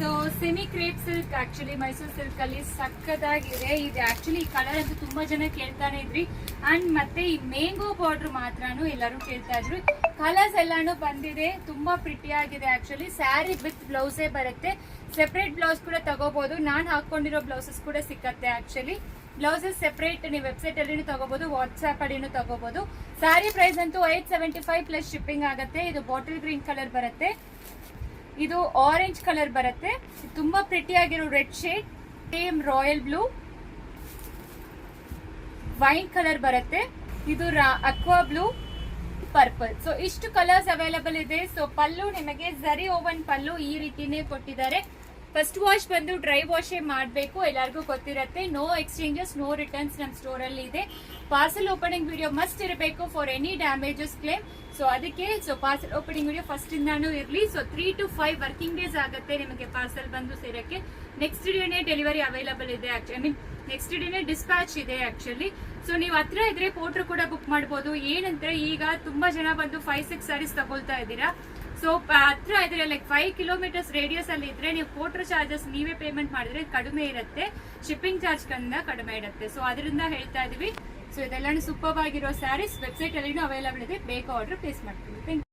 So semi crepe silk actually Mysuru silk ಅಲ್ಲಿ ಸಕ್ಕದಾಗಿದೆ. ಇದು actually ಈ ಕಲರ್ ಅಂತೂ ತುಂಬಾ ಜನ ಕೇಳ್ತಾನೆ ಇದ್ರಿ. ಅಂಡ್ ಮತ್ತೆ ಈ ಮ್ಯಾಂಗೋ ಬಾರ್ಡರ್ ಮಾತ್ರನೂ ಎಲ್ಲರೂ ಕೇಳ್ತಾ ಇದ್ರು. ಕಲರ್ಸ್ ಎಲ್ಲಾನು ಬಂದಿದೆ, ತುಂಬಾ ಪ್ರಿಟಿ ಆಗಿದೆ. ಆಕ್ಚುಲಿ ಸ್ಯಾರಿ ವಿತ್ ಬ್ಲೌಸೇ ಬರುತ್ತೆ, ಸೆಪರೇಟ್ ಬ್ಲೌಸ್ ಕೂಡ ತಗೋಬಹುದು. ನಾನು ಹಾಕೊಂಡಿರೋ ಬ್ಲೌಸಸ್ ಕೂಡ ಸಿಕ್ಕತ್ತೆ. ಆಕ್ಚುಲಿ ಬ್ಲೌಸಸ್ ಸೆಪರೇಟ್ ನೀವು ವೆಬ್ಸೈಟ್ ಅಲ್ಲಿ ತಗೋಬಹುದು, ವಾಟ್ಸ್ಆಪ್ ಅಲ್ಲಿನೂ ತಗೋಬಹುದು. ಸ್ಯಾರಿ ಪ್ರೈಸ್ ಅಂತೂ 875 ಪ್ಲಸ್ ಶಿಪ್ಪಿಂಗ್ ಆಗುತ್ತೆ. ಇದು ಬಾಟಲ್ ಗ್ರೀನ್ ಕಲರ್ ಬರುತ್ತೆ, ಇದು ಆರೆಂಜ್ ಕಲರ್ ಬರುತ್ತೆ, ತುಂಬಾ ಪ್ರಿಟಿ ಆಗಿರೋ red shade, same royal blue, wine colour ಬರುತ್ತೆ, ಇದು ಅಕ್ವಾ ಬ್ಲೂ, ಪರ್ಪಲ್. ಸೊ ಇಷ್ಟು ಕಲರ್ಸ್ ಅವೈಲಬಲ್ ಇದೆ. ಸೊ ಪಲ್ಲು ನಿಮಗೆ ಝರಿ ಓವನ್ ಪಲ್ಲು ಈ ರೀತಿನೇ ಕೊಟ್ಟಿದ್ದಾರೆ. ಫಸ್ಟ್ ವಾಶ್ ಬಂದು ಡ್ರೈ ವಾಶೇ ಮಾಡಬೇಕು, ಎಲ್ಲರಿಗೂ ಗೊತ್ತಿರುತ್ತೆ. ನೋ ಎಕ್ಸ್ಚೇಂಜಸ್, ನೋ ರಿಟರ್ನ್ಸ್ ನಮ್ಮ ಸ್ಟೋರ್ ಅಲ್ಲಿ ಇದೆ. ಪಾರ್ಸಲ್ ಓಪನಿಂಗ್ ವಿಡಿಯೋ ಮಸ್ಟ್ ಇರಬೇಕು for any damages claim. So ಅದಕ್ಕೆ ಪಾರ್ಸಲ್ ಓಪನಿಂಗ್ ವಿಡಿಯೋ ಫಸ್ಟ್ ಇಂದಾನು ಇರಲಿ. ಸೊ 3 to 5 ವರ್ಕಿಂಗ್ ಡೇಸ್ ಆಗುತ್ತೆ ನಿಮಗೆ ಪಾರ್ಸಲ್ ಬಂದು ಸೇರಕ್ಕೆ. ನೆಕ್ಸ್ಟ್ ಡೇನೇ ಡೆಲಿವರಿ ಅವೈಲಬಲ್ ಇದೆ. ನೆಕ್ಸ್ಟ್ ಡೇನೇ ಡಿಸ್ಪ್ಯಾಚ್ ಇದೆ ಆಕ್ಚುಲಿ. ಸೊ ನೀವು ಹತ್ರ ಇದ್ರೆ ಪೋಟ್ರು ಕೂಡ ಬುಕ್ ಮಾಡಬಹುದು. ಏನಂದ್ರೆ ಈಗ ತುಂಬಾ ಜನ ಬಂದು 5-6 ಸ್ಯಾರೀಸ್ ತಗೊಳ್ತಾ ಇದ್ದೀರಾ. ಸೊ ಹತ್ರ ಇದ್ರೆ ಲೈಕ್ 5 ಕಿಲೋಮೀಟರ್ಸ್ ರೇಡಿಯಸ್ ಅಲ್ಲಿ ಇದ್ರೆ ನೀವು ಪೋಟ್ರ್ ಚಾರ್ಜಸ್ ನೀವೇ ಪೇಮೆಂಟ್ ಮಾಡಿದ್ರೆ ಕಡಿಮೆ ಇರುತ್ತೆ, ಶಿಪ್ಪಿಂಗ್ ಚಾರ್ಜ್ ಕಡಿಮೆ ಇರುತ್ತೆ. ಸೊ ಅದರಿಂದ ಹೇಳ್ತಾ ಇದೀವಿ. ಸೊ ಇದೆಲ್ಲ ಸೂಪರ್ ಆಗಿರೋ ಸ್ಯಾರೀಸ್ ವೆಬ್ಸೈಟ್ ಅಲ್ಲಿ ಅವೈಲಬಲ್ ಇದೆ, ಬೇಗ ಆರ್ಡರ್ ಪ್ಲೇಸ್ ಮಾಡ್ತೀವಿ. Thank you.